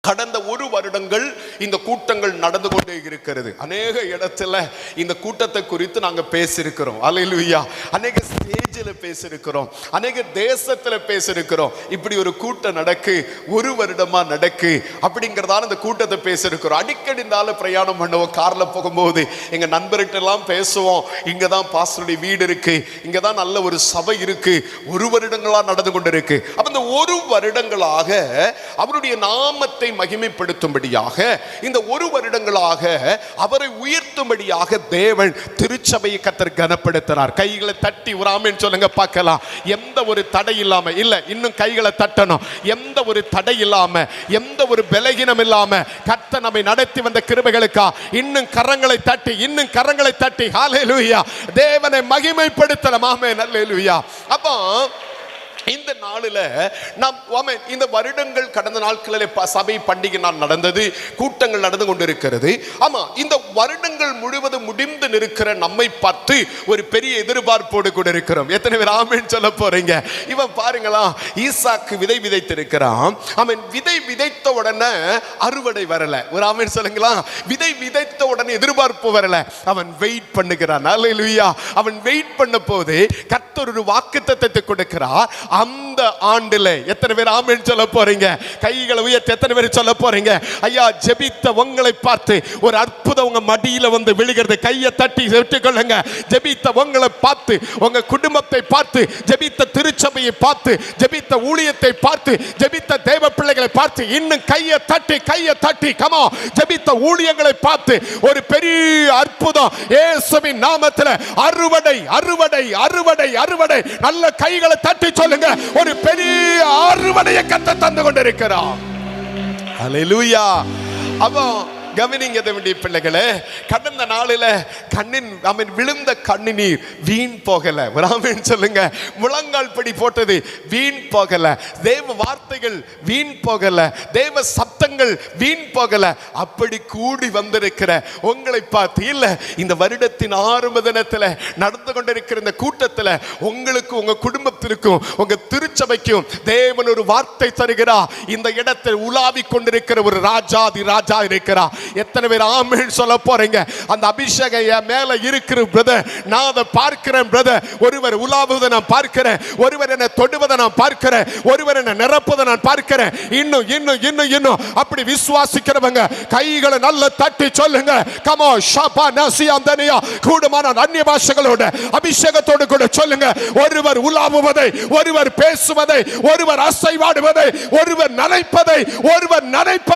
கடந்த ஒரு வருடங்கள் இந்த கூட்டங்கள் நடந்து கொண்டே இருக்கிறது. அநேக இடத்துல இந்த கூட்டத்தை குறித்து நாங்க பேசியிருக்கிறோம். அல்லேலூயா. அநேக ஸ்டேஜில் பேசியிருக்கிறோம், அநேக தேசத்துல பேசியிருக்கிறோம். இப்படி ஒரு கூட்டம் நடக்கு, ஒரு வருடமா நடக்கு அப்படிங்கிறதால இந்த கூட்டத்தை பேசியிருக்கிறோம். அடிக்கடி இருந்தாலும் பிரயாணம் பண்ணுவோம், கார்ல போகும்போது எங்க நண்பர்கிட்ட எல்லாம் பேசுவோம். இங்கதான் பாஸ்டருடைய வீடு இருக்கு, இங்கதான் நல்ல ஒரு சபை இருக்கு, ஒரு வருடங்களா நடந்து கொண்டிருக்கு. அப்ப இந்த ஒரு வருடங்களாக அவருடைய நாமத்தை மகிமைப்படுத்தும்படியாக, இந்த ஒரு வருடங்களாக அவரை உயர்த்தும்படியாக தேவன் திருச்சபையை கர்த்தர் கனப்படுத்தினார். கைகளை தட்டி ஒரு ஆமென் சொல்லுங்க பார்க்கலாம். எந்த ஒரு தடை இல்லாம, இல்ல இன்னும் கைகளை தட்டணும், எந்த ஒரு தடை இல்லாம, எந்த ஒரு பலகீனம் இல்லாம கர்த்தர் நம்மை நடத்தி வந்த கிருபைகளுக்கா இன்னும் கரங்களை தட்டி, இன்னும் கரங்களை தட்டி ஹல்லேலூயா தேவனை மகிமைப்படுத்தலாம். ஆமென் ஹல்லேலூயா. அப்போ இந்த நாளில் நாம் இந்த வருடங்கள் கடந்த நாட்களில் சபை பண்டிகை நாள் நடந்தது, கூட்டங்கள் நடந்து கொண்டிருக்கிறது. ஆமா, இந்த வருடங்கள் முழுவதும் முடிந்து நிற்கிற நம்மை பார்த்து ஒரு பெரிய எதிர்பார்ப்போடு கூட இருக்கிறோம். எத்தனை பேர் ஆமென் சொல்ல போறீங்க? இவன் பாருங்களா, ஈசாக்கு விதை விதைத்திருக்கிறான். அவன் விதை விதைத்த உடனே அறுவடை வரல. ஒரு ஆமென் சொல்லுங்களா. விதை விதைத்த உடனே எதிர்பார்ப்பு வரல. அவன் வெயிட் பண்ணுகிறான். அல்லேலூயா. அவன் வெயிட் பண்ண போது கர்த்தர் ஒரு வாக்குத்தத்தத்தை கொடுக்கிறார். அந்த ஆண்டுல எத்தனை பேர் ஆமென் சொல்ல போறீங்க? கைகளை உயர்த்தி எத்தனை பேர் சொல்ல போறீங்க? ஐயா, ஜெபித்த உங்களை பார்த்து ஒரு அற்புதம் உங்க மடியில வந்து விழுகிறது. கையை தட்டி விட்டுக்கொள்ளுங்க. ஜெபித்த உங்களை பார்த்து, உங்க குடும்பத்தை பார்த்து, ஜெபித்த திருச்சபையை பார்த்து, ஜெபித்த ஊழியத்தை பார்த்து, ஜெபித்த தேவ பிள்ளைகளை பார்த்து, இன்னும் கையை தட்டி கமா ஜெபித்த ஊழியங்களை பார்த்து ஒரு பெரிய அற்புதம் இயேசுவின் நாமத்தில் அறுவடை அறுவடை அறுவடை அறுவடை. நல்ல கைகளை தட்டி சொல்லுங்க. ஒரு பெரிய அறுவடையை கர்த்தர் தந்து கொண்டிருக்கிறார். ஹல்லேலூயா. அப்போ கவனிங்க தேவனுடைய பிள்ளைகளே, கடந்த நாளில் விழுந்த கண்ணீர் வீண் போகல. ஆமென் சொல்லுங்க. முழங்கால் படி போட்டது வீண் போகல, தேவ வார்த்தைகள் வீண் போகல, தேவ சப்தங்கள் வீண் போகல. அப்படி கூடி வந்திருக்கிற உங்களை பார்த்து, இல்ல இந்த வருடத்தின் ஆரம்ப தினத்தில் நடந்து கொண்டிருக்கிற இந்த கூட்டத்தில் உங்களுக்கு, உங்க குடும்பத்திற்கும், உங்க திருச்சபைக்கும் தேவன் ஒரு வார்த்தை தருகிறார். இந்த இடத்தில் உலாவிக் கொண்டிருக்கிற ஒரு ராஜாதி ராஜா இருக்கிறார். எத்தனை பேர் ஆமென் சொல்ல போறீங்க? அந்த அபிஷேகம் மேல இருக்கிற பிரதர், நான் அதை பார்க்கிறேன் பிரதர். ஒருவர் உலாவுவதை நான் பார்க்கிறேன், ஒருவர் என்னை தொடுவதை நான் பார்க்கிறேன், ஒருவர் என்னை நிரப்புவதை நான் பார்க்கிறேன். இன்னும் இன்னும் இன்னும் இன்னும் அப்படி விசுவாசிக்கிறவங்க கைகளை நல்ல தட்டி சொல்லுங்க. கமோ ஷபா நசியாந்தனியா. கூடுமான அந்நிய பாஷைகளோட அபிஷேகத்தோடு கூட சொல்லுங்க. ஒருவர் உலாவுவதை, ஒருவர் பேசுவதை, ஒருவர் அசைவாடுவதை, ஒருவர் நினைப்பதை, ஒருவர் நினைப்ப